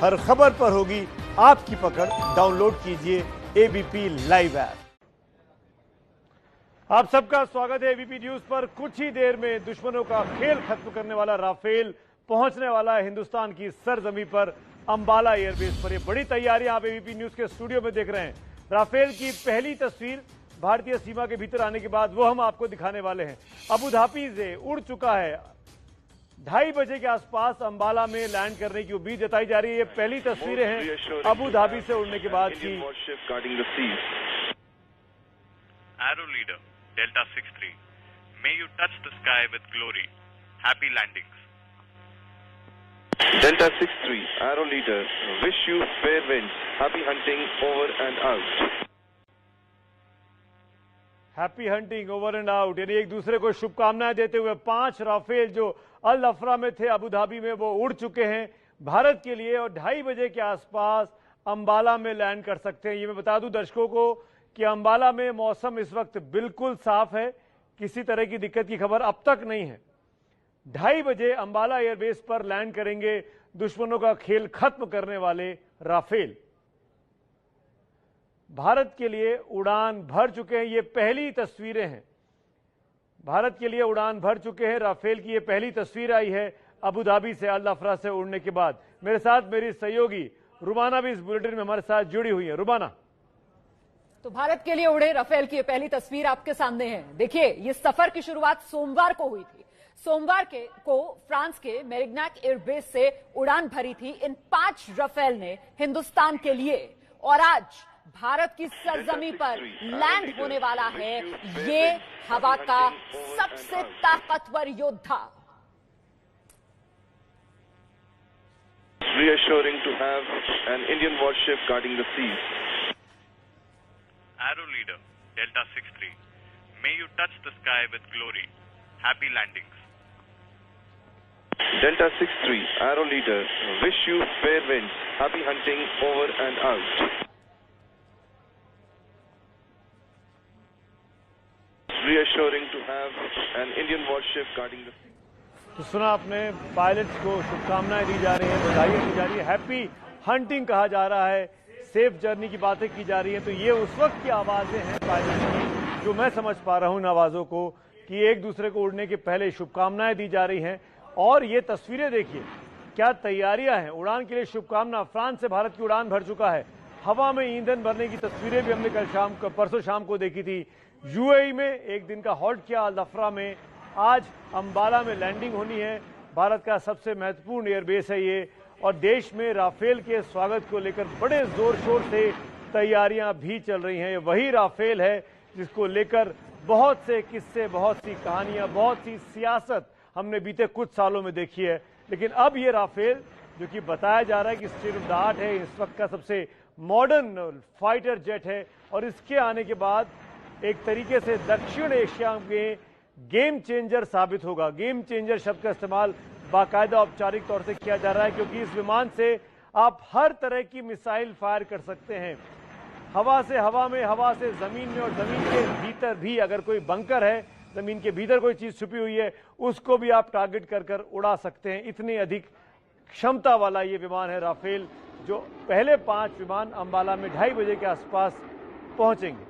हर खबर पर होगी आपकी पकड़। डाउनलोड कीजिए एबीपी लाइव ऐप। आप सबका स्वागत है एबीपी न्यूज पर। कुछ ही देर में दुश्मनों का खेल खत्म करने वाला राफेल पहुंचने वाला है हिंदुस्तान की सरजमी पर, अंबाला एयरबेस पर। ये बड़ी तैयारियां आप एबीपी न्यूज के स्टूडियो में देख रहे हैं। राफेल की पहली तस्वीर भारतीय सीमा के भीतर आने के बाद वो हम आपको दिखाने वाले हैं। अबू धाबी से उड़ चुका है। 2:30 बजे के आसपास अंबाला में लैंड करने की उम्मीद जताई जा रही है। ये पहली तस्वीरें हैं अबू धाबी से उड़ने के बाद की। Arrow leader, Delta 63. May you touch the sky with glory. Happy landings. Delta 63, Arrow leader, wish you fair winds. Happy hunting over and out. Happy hunting over and out, यानी एक दूसरे को शुभकामनाएं देते हुए 5 राफेल जो अल अफरा में थे अबू धाबी में, वो उड़ चुके हैं भारत के लिए और 2:30 बजे के आसपास अंबाला में लैंड कर सकते हैं। ये मैं बता दूं दर्शकों को कि अंबाला में मौसम इस वक्त बिल्कुल साफ है, किसी तरह की दिक्कत की खबर अब तक नहीं है। 2:30 बजे अंबाला एयरबेस पर लैंड करेंगे दुश्मनों का खेल खत्म करने वाले राफेल। भारत के लिए उड़ान भर चुके हैं। ये पहली तस्वीरें हैं, भारत के लिए उड़ान भर चुके हैं। राफेल की ये पहली तस्वीर आई है अबू धाबी से अल अफरा से उड़ने के बाद। मेरे साथ मेरी सहयोगी रुमाना भी इस बुलेटिन में हमारे साथ जुड़ी हुई है। रुमाना, तो भारत के लिए उड़े राफेल की पहली तस्वीर आपके सामने है। देखिए, ये सफर की शुरुआत सोमवार को हुई थी। सोमवार को फ्रांस के मेरिग्नाक एयरबेस से उड़ान भरी थी इन 5 राफेल ने हिंदुस्तान के लिए, और आज भारत की सरजमी पर लैंड होने वाला है ये हवा का सबसे ताकतवर योद्धा। Reassuring to have an Indian warship guarding the seas. Arrow leader, Delta 63. May you touch the sky with glory. Happy landings. Delta 63, Arrow leader, wish you fair winds. Happy hunting over and out. Reassuring to have an Indian warship guarding the sea. तो सुना आपने, pilots को शुभकामनाएं दी जा रही हैं, बधाइयां दी जा रही है, हैप्पी हंटिंग कहा जा रहा है, सेफ जर्नी की बातें की जा रही हैं। तो ये उस वक्त की आवाजें हैं पायलट्स की जो मैं समझ पा रहा हूं इन आवाजों को, कि एक दूसरे को उड़ने के पहले शुभकामनाएं दी जा रही हैं। और ये तस्वीरें देखिए, क्या तैयारियां हैं उड़ान के लिए। शुभकामना, फ्रांस से भारत की उड़ान भर चुका है। हवा में ईंधन भरने की तस्वीरें भी हमने परसों शाम को देखी थी। यूएई में एक दिन का हॉल्ट किया अल अफरा में, आज अंबाला में लैंडिंग होनी है। भारत का सबसे महत्वपूर्ण एयरबेस है ये, और देश में राफेल के स्वागत को लेकर बड़े जोर शोर से तैयारियां भी चल रही हैं। ये वही राफेल है जिसको लेकर बहुत से किस्से, बहुत सी कहानियां, बहुत सी सियासत हमने बीते कुछ सालों में देखी है। लेकिन अब ये राफेल जो कि बताया जा रहा है कि स्टेट ऑफ द आर्ट है, इस वक्त का सबसे मॉडर्न फाइटर जेट है, और इसके आने के बाद एक तरीके से दक्षिण एशिया में गेम चेंजर साबित होगा। गेम चेंजर शब्द का इस्तेमाल बाकायदा औपचारिक तौर से किया जा रहा है, क्योंकि इस विमान से आप हर तरह की मिसाइल फायर कर सकते हैं। हवा से हवा में, हवा से जमीन में, और जमीन के भीतर भी अगर कोई बंकर है, जमीन के भीतर कोई चीज छुपी हुई है, उसको भी आप टारगेट कर कर उड़ा सकते हैं। इतनी अधिक क्षमता वाला ये विमान है राफेल, जो पहले 5 विमान अंबाला में 2:30 बजे के आसपास पहुंचेंगे।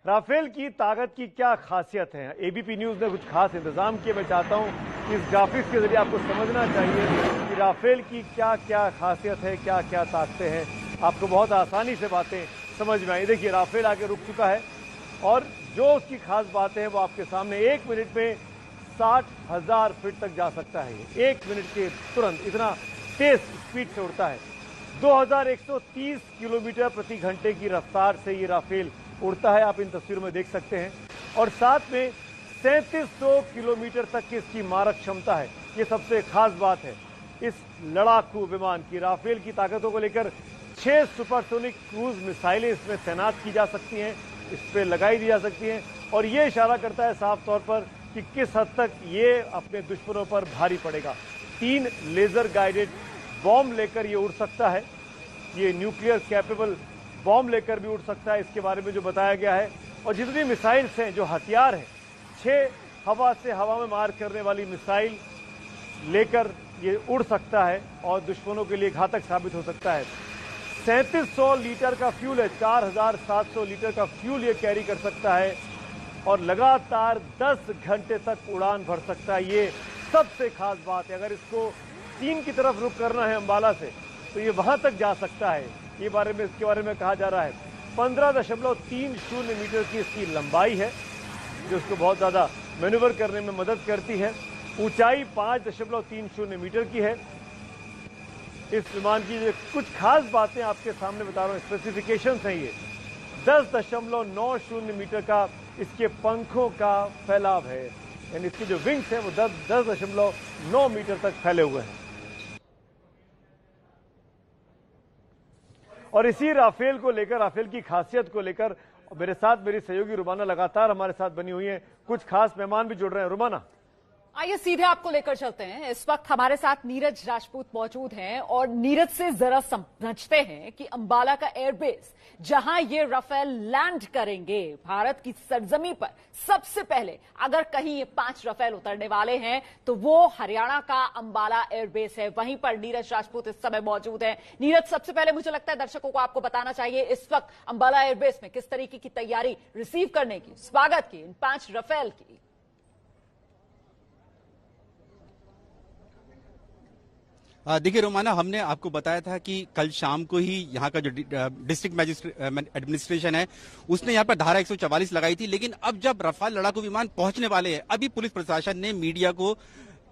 राफेल की ताकत की क्या खासियत है, एबीपी न्यूज ने कुछ खास इंतजाम किए। मैं चाहता हूं कि इस ग्राफिक्स के जरिए आपको समझना चाहिए कि राफेल की क्या क्या खासियत है, क्या क्या ताकतें हैं। आपको बहुत आसानी से बातें समझ में आई। देखिए, राफेल आके रुक चुका है, और जो उसकी खास बातें हैं वो आपके सामने। 1 मिनट में 60,000 फीट तक जा सकता है। 1 मिनट के तुरंत इतना तेज स्पीड से उड़ता है। 2130 किलोमीटर प्रति घंटे की रफ्तार से ये राफेल उड़ता है, आप इन तस्वीरों में देख सकते हैं। और साथ में 3700 किलोमीटर तक की इसकी मारक क्षमता है। ये सबसे खास बात है इस लड़ाकू विमान की। राफेल की ताकतों को लेकर 6 सुपरसोनिक क्रूज मिसाइलें इसमें तैनात की जा सकती हैं, इस पर लगाई दी जा सकती हैं, और ये इशारा करता है साफ तौर पर कि किस हद तक ये अपने दुश्मनों पर भारी पड़ेगा। 3 लेजर गाइडेड बॉम्ब लेकर ये उड़ सकता है। ये न्यूक्लियर कैपेबल बॉम्ब लेकर भी उड़ सकता है, इसके बारे में जो बताया गया है। और जितनी मिसाइल्स हैं, जो हथियार हैं, 6 हवा से हवा में मार करने वाली मिसाइल लेकर ये उड़ सकता है और दुश्मनों के लिए घातक साबित हो सकता है। 3700 लीटर का फ्यूल है, 4700 लीटर का फ्यूल ये कैरी कर सकता है और लगातार 10 घंटे तक उड़ान भर सकता है। ये सबसे खास बात है। अगर इसको चीन की तरफ रुख करना है अंबाला से तो ये वहां तक जा सकता है। इसके बारे में कहा जा रहा है 15.30 मीटर की इसकी लंबाई है, जो उसको बहुत ज्यादा मैन्यूवर करने में मदद करती है। ऊंचाई 5.30 मीटर की है। इस विमान की कुछ खास बातें आपके सामने बता रहा हूं, स्पेसिफिकेशंस हैं ये। 10.90 मीटर का इसके पंखों का फैलाव है, यानी इसकी जो विंग्स हैं वो 10.9 मीटर तक फैले हुए हैं। और इसी राफेल को लेकर, राफेल की खासियत को लेकर मेरे साथ मेरी सहयोगी रुमाना लगातार हमारे साथ बनी हुई है। कुछ खास मेहमान भी जुड़ रहे हैं। रुमाना, आइए सीधे आपको लेकर चलते हैं। इस वक्त हमारे साथ नीरज राजपूत मौजूद हैं और नीरज से जरा समझते हैं कि अंबाला का एयरबेस जहां ये राफेल लैंड करेंगे, भारत की सरजमी पर सबसे पहले अगर कहीं ये 5 राफेल उतरने वाले हैं तो वो हरियाणा का अंबाला एयरबेस है। वहीं पर नीरज राजपूत इस समय मौजूद है। नीरज, सबसे पहले मुझे लगता है दर्शकों को आपको बताना चाहिए इस वक्त अंबाला एयरबेस में किस तरीके की तैयारी रिसीव करने की, स्वागत की इन 5 राफेल की। देखिए रोमाना, हमने आपको बताया था कि कल शाम को ही यहाँ का जो डिस्ट्रिक्ट मैजिस्ट्रेट एडमिनिस्ट्रेशन है उसने यहाँ पर धारा 144 लगाई थी, लेकिन अब जब रफाल लड़ाकू विमान पहुंचने वाले हैं, अभी पुलिस प्रशासन ने मीडिया को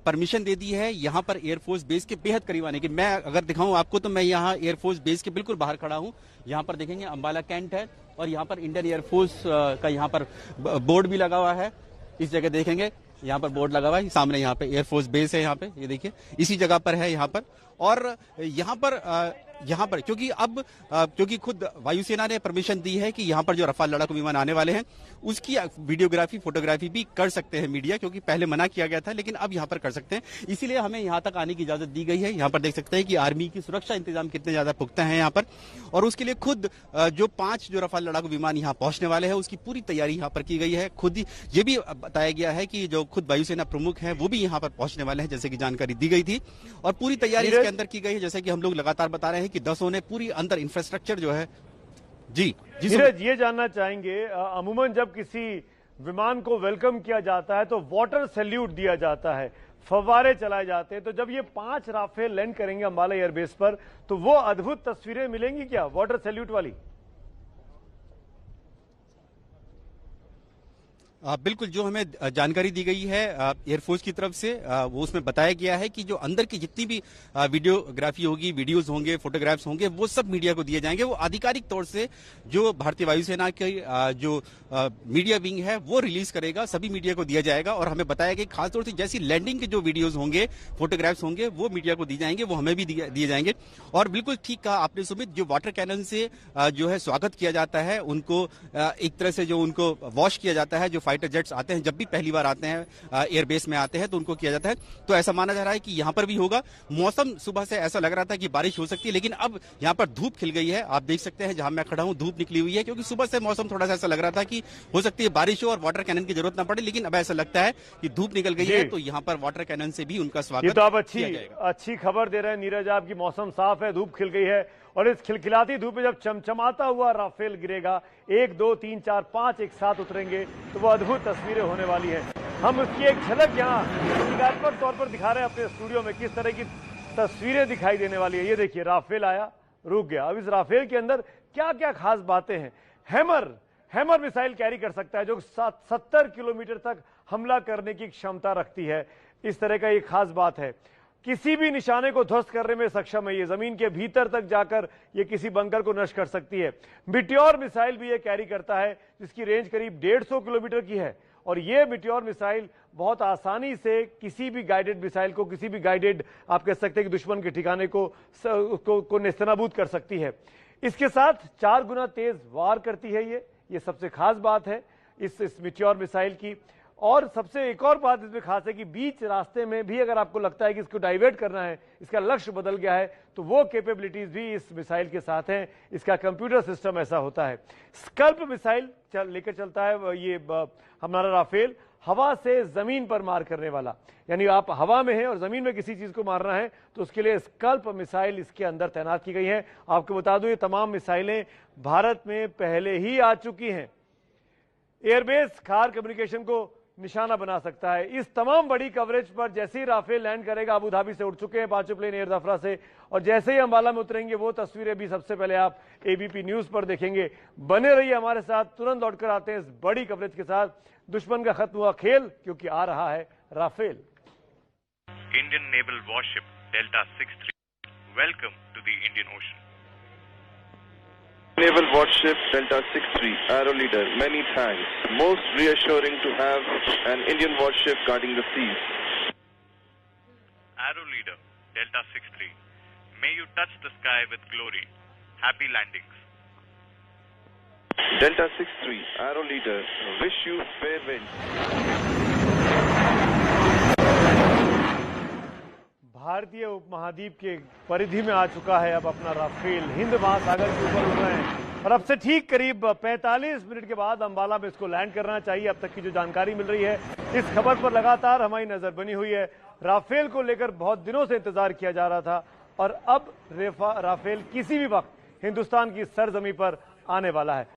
परमिशन दे दी है यहाँ पर एयरफोर्स बेस के बेहद करीब आने की। मैं अगर दिखाऊं आपको तो मैं यहाँ एयरफोर्स बेस के बिल्कुल बाहर खड़ा हूँ। यहाँ पर देखेंगे अंबाला कैंट है और यहाँ पर इंडियन एयरफोर्स का यहाँ पर बोर्ड भी लगा हुआ है। इस जगह देखेंगे यहाँ पर बोर्ड लगा हुआ है, सामने यहाँ पे एयरफोर्स बेस है। यहाँ पे ये देखिए इसी जगह पर है यहाँ पर। और यहाँ पर क्योंकि खुद वायुसेना ने परमिशन दी है कि यहाँ पर जो रफाल लड़ाकू विमान आने वाले हैं उसकी वीडियोग्राफी फोटोग्राफी भी कर सकते हैं मीडिया, क्योंकि पहले मना किया गया था लेकिन अब यहाँ पर कर सकते हैं। इसीलिए हमें यहाँ तक आने की इजाजत दी गई है। यहाँ पर देख सकते हैं कि आर्मी की सुरक्षा इंतजाम कितने ज्यादा पुख्ता है यहाँ पर, और उसके लिए खुद जो 5 जो रफाल लड़ाकू विमान यहाँ पहुंचने वाले हैं उसकी पूरी तैयारी यहाँ पर की गई है। खुद ये भी बताया गया है कि जो खुद वायुसेना प्रमुख है वो भी यहाँ पर पहुंचने वाले हैं, जैसे कि जानकारी दी गई थी। और पूरी तैयारी इसके अंदर की गई है, जैसे कि हम लोग लगातार बता रहे हैं कि 10 ने पूरी अंदर इंफ्रास्ट्रक्चर जो है। जी नीरज, ये जानना चाहेंगे, अमूमन जब किसी विमान को वेलकम किया जाता है तो वाटर सैल्यूट दिया जाता है, फव्वारे चलाए जाते हैं, तो जब ये 5 राफेल लैंड करेंगे अंबाला एयरबेस पर तो वो अद्भुत तस्वीरें मिलेंगी क्या वाटर सैल्यूट वाली? बिल्कुल, जो हमें जानकारी दी गई है एयरफोर्स की तरफ से, वो उसमें बताया गया है कि जो अंदर की जितनी भी वीडियोग्राफी होगी, वीडियोस होंगे, फोटोग्राफ्स होंगे, वो सब मीडिया को दिए जाएंगे। वो आधिकारिक तौर से जो भारतीय वायुसेना की जो मीडिया विंग है वो रिलीज करेगा, सभी मीडिया को दिया जाएगा। और हमें बताया गया खासतौर से जैसी लैंडिंग के जो वीडियोज होंगे, फोटोग्राफ्स होंगे, वो मीडिया को दिए जाएंगे, वो हमें भी दिए जाएंगे। और बिल्कुल ठीक कहा आपने सुमित, जो वाटर कैनन से जो है स्वागत किया जाता है, उनको एक तरह से जो उनको वॉश किया जाता है, जो फाइटर जेट्स आते हैं, जब भी पहली बार आते हैं एयरबेस में आते हैं तो उनको किया जाता है। तो ऐसा माना जा रहा है कि यहाँ पर भी होगा। मौसम सुबह से ऐसा लग रहा था कि बारिश हो सकती है, लेकिन अब यहाँ पर धूप खिल गई है। आप देख सकते हैं जहां मैं खड़ा हूं धूप निकली हुई है, क्योंकि सुबह से मौसम थोड़ा सा ऐसा लग रहा था कि हो सकती है बारिश हो और वाटर कैनन की जरूरत ना पड़े, लेकिन अब ऐसा लगता है कि धूप निकल गई है, तो यहाँ पर वाटर कैनन से भी उनका स्वागत। ये तो आप अच्छी खबर दे रहे हैं नीरज, आपकी मौसम साफ है, धूप खिल गई है और इस खिलखिलाती धूप में जब चमचमाता हुआ राफेल गिरेगा, 1 2 3 4 5 एक साथ उतरेंगे तो वो अद्भुत तस्वीरें होने वाली है। हम उसकी एक झलक यहाँ प्रतीकात्मक तौर पर दिखा रहे हैं अपने स्टूडियो में, किस तरह की तस्वीरें दिखाई देने वाली है। ये देखिए, राफेल आया, रुक गया। अब इस राफेल के अंदर क्या क्या खास बातें हैं। हैमर मिसाइल कैरी कर सकता है जो 70 किलोमीटर तक हमला करने की क्षमता रखती है। इस तरह का एक खास बात है। किसी भी निशाने को ध्वस्त करने में सक्षम है। ये जमीन के भीतर तक जाकर ये किसी बंकर को नष्ट कर सकती है। मिटियोर मिसाइल भी ये कैरी करता है जिसकी रेंज करीब 150 किलोमीटर की है। और ये मिटियोर मिसाइल बहुत आसानी से किसी भी गाइडेड मिसाइल को, किसी भी गाइडेड आप कह सकते हैं कि दुश्मन के ठिकाने को नेस्तनाबूद कर सकती है। इसके साथ 4 गुना तेज वार करती है ये सबसे खास बात है इस मिटियोर मिसाइल की। और सबसे एक और बात इसमें खास है कि बीच रास्ते में भी अगर आपको लगता है कि इसको डाइवर्ट करना है, इसका लक्ष्य बदल गया है, तो वो कैपेबिलिटीज भी इस मिसाइल के साथ हैं। इसका कंप्यूटर सिस्टम ऐसा होता है। स्कल्प मिसाइल लेकर चलता है ये हमारा राफेल। हवा से जमीन पर मार करने वाला, यानी आप हवा में हैं और जमीन में किसी चीज को मारना है तो उसके लिए स्कल्प मिसाइल इसके अंदर तैनात की गई है। आपको बता दूं ये तमाम मिसाइलें भारत में पहले ही आ चुकी हैं। एयरबेस खार कम्युनिकेशन को निशाना बना सकता है। इस तमाम बड़ी कवरेज पर जैसे ही राफेल लैंड करेगा, अबू धाबी से उड़ चुके हैं पांचों प्लेन एयर जफरा से, और जैसे ही अंबाला में उतरेंगे वो तस्वीरें भी सबसे पहले आप एबीपी न्यूज पर देखेंगे। बने रहिए हमारे साथ, तुरंत लौटकर आते हैं इस बड़ी कवरेज के साथ। दुश्मन का खत्म हुआ खेल, क्योंकि आ रहा है Rafale. Indian naval warship Delta 63. Welcome to the Indian Ocean. Naval warship Delta 63, Arrow Leader, many thanks. Most reassuring to have an Indian warship guarding the seas. Arrow Leader Delta 63. May you touch the sky with glory. Happy landings. Delta 63, Arrow Leader, wish you fair winds. भारतीय उपमहाद्वीप के परिधि में आ चुका है अब अपना Rafale, Hind महासागर के ऊपर उड़ रहे हैं और अब से ठीक करीब 45 मिनट के बाद अंबाला में इसको लैंड करना चाहिए। अब तक की जो जानकारी मिल रही है, इस खबर पर लगातार हमारी नजर बनी हुई है। राफेल को लेकर बहुत दिनों से इंतजार किया जा रहा था और अब राफेल किसी भी वक्त हिंदुस्तान की सरजमी पर आने वाला है।